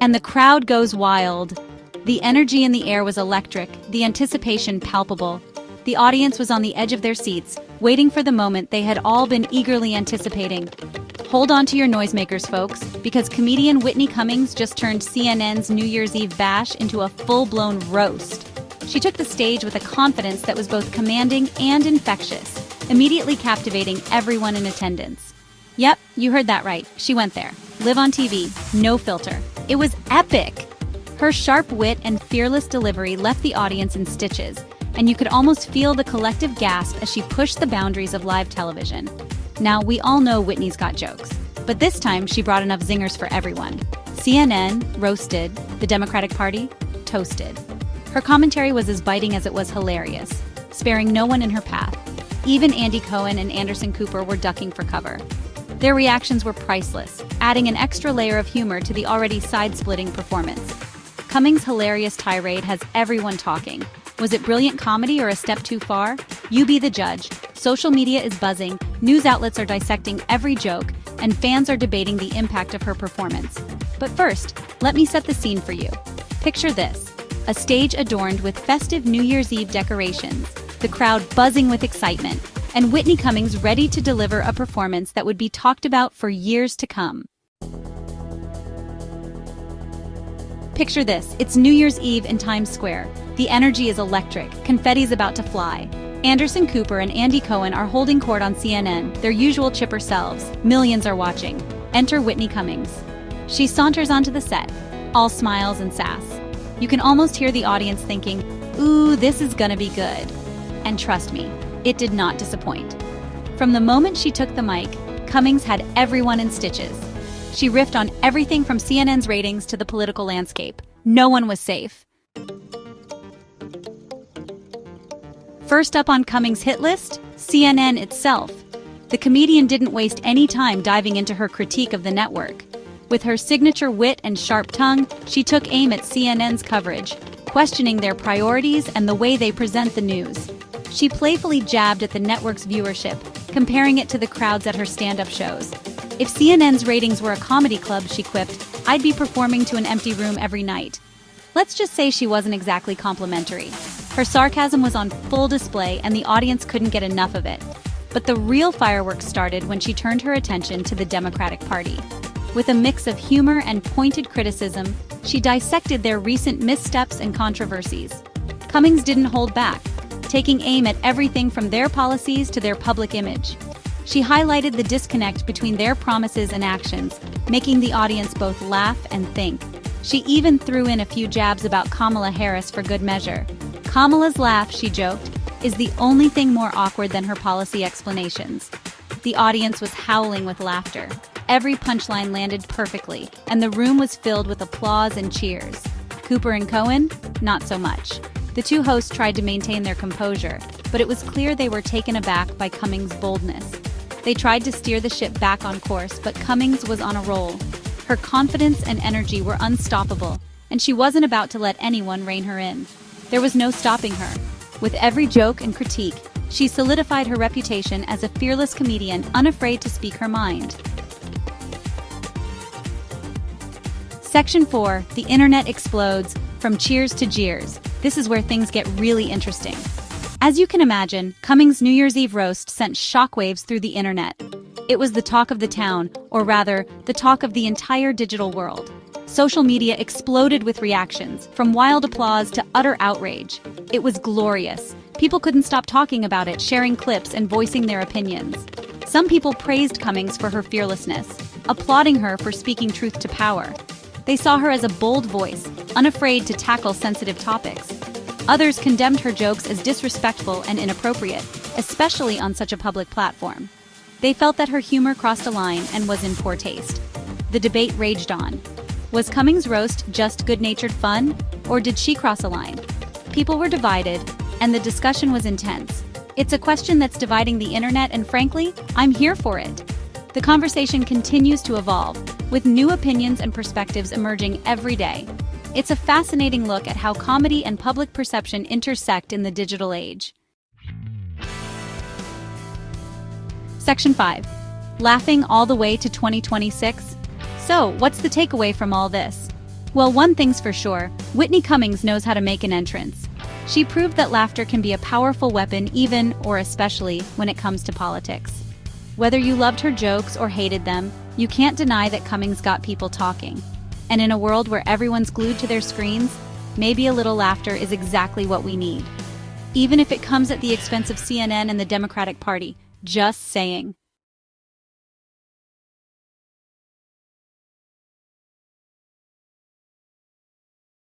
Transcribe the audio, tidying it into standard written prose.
And the crowd goes wild. The energy in the air was electric, the anticipation palpable. The audience was on the edge of their seats, waiting for the moment they had all been eagerly anticipating. Hold on to your noisemakers, folks, because comedian Whitney Cummings just turned CNN's New Year's Eve bash into a full-blown roast. She took the stage with a confidence that was both commanding and infectious, immediately captivating everyone in attendance. Yep, you heard that right. She went there. Live on TV, no filter. It was epic! Her sharp wit and fearless delivery left the audience in stitches, and you could almost feel the collective gasp as she pushed the boundaries of live television. Now, we all know Whitney's got jokes, but this time she brought enough zingers for everyone. CNN roasted, the Democratic Party toasted. Her commentary was as biting as it was hilarious, sparing no one in her path. Even Andy Cohen and Anderson Cooper were ducking for cover. Their reactions were priceless, adding an extra layer of humor to the already side-splitting performance. Cummings' hilarious tirade has everyone talking. Was it brilliant comedy or a step too far? You be the judge. Social media is buzzing, news outlets are dissecting every joke, and fans are debating the impact of her performance. But first, let me set the scene for you. Picture this: a stage adorned with festive New Year's Eve decorations, the crowd buzzing with excitement, and Whitney Cummings ready to deliver a performance that would be talked about for years to come. Picture this: it's New Year's Eve in Times Square. The energy is electric, confetti's about to fly. Anderson Cooper and Andy Cohen are holding court on CNN, their usual chipper selves. Millions are watching. Enter Whitney Cummings. She saunters onto the set, all smiles and sass. You can almost hear the audience thinking, ooh, this is gonna be good. And trust me, it did not disappoint. From the moment she took the mic, Cummings had everyone in stitches. She riffed on everything from CNN's ratings to the political landscape. No one was safe. First up on Cummings' hit list, CNN itself. The comedian didn't waste any time diving into her critique of the network. With her signature wit and sharp tongue, she took aim at CNN's coverage, questioning their priorities and the way they present the news. She playfully jabbed at the network's viewership, comparing it to the crowds at her stand-up shows. If CNN's ratings were a comedy club, she quipped, I'd be performing to an empty room every night. Let's just say she wasn't exactly complimentary. Her sarcasm was on full display and the audience couldn't get enough of it. But the real fireworks started when she turned her attention to the Democratic Party. With a mix of humor and pointed criticism, she dissected their recent missteps and controversies. Cummings didn't hold back, taking aim at everything from their policies to their public image. She highlighted the disconnect between their promises and actions, making the audience both laugh and think. She even threw in a few jabs about Kamala Harris for good measure. Kamala's laugh, she joked, is the only thing more awkward than her policy explanations. The audience was howling with laughter. Every punchline landed perfectly, and the room was filled with applause and cheers. Cooper and Cohen? Not so much. The two hosts tried to maintain their composure, but it was clear they were taken aback by Cummings' boldness. They tried to steer the ship back on course, but Cummings was on a roll. Her confidence and energy were unstoppable, and she wasn't about to let anyone rein her in. There was no stopping her. With every joke and critique, she solidified her reputation as a fearless comedian unafraid to speak her mind. Section 4, the internet explodes, from cheers to jeers. This is where things get really interesting. As you can imagine, Cummings' New Year's Eve roast sent shockwaves through the internet. It was the talk of the town, or rather, the talk of the entire digital world. Social media exploded with reactions, from wild applause to utter outrage. It was glorious. People couldn't stop talking about it, sharing clips and voicing their opinions. Some people praised Cummings for her fearlessness, applauding her for speaking truth to power. They saw her as a bold voice, unafraid to tackle sensitive topics. Others condemned her jokes as disrespectful and inappropriate, especially on such a public platform. They felt that her humor crossed a line and was in poor taste. The debate raged on. Was Cummings' roast just good-natured fun, or did she cross a line? People were divided, and the discussion was intense. It's a question that's dividing the internet, and frankly, I'm here for it. The conversation continues to evolve, with new opinions and perspectives emerging every day. It's a fascinating look at how comedy and public perception intersect in the digital age. Section 5. Laughing all the way to 2026? So, what's the takeaway from all this? Well, one thing's for sure, Whitney Cummings knows how to make an entrance. She proved that laughter can be a powerful weapon even, or especially, when it comes to politics. Whether you loved her jokes or hated them, you can't deny that Cummings got people talking. And in a world where everyone's glued to their screens, maybe a little laughter is exactly what we need. Even if it comes at the expense of CNN and the Democratic Party. Just saying.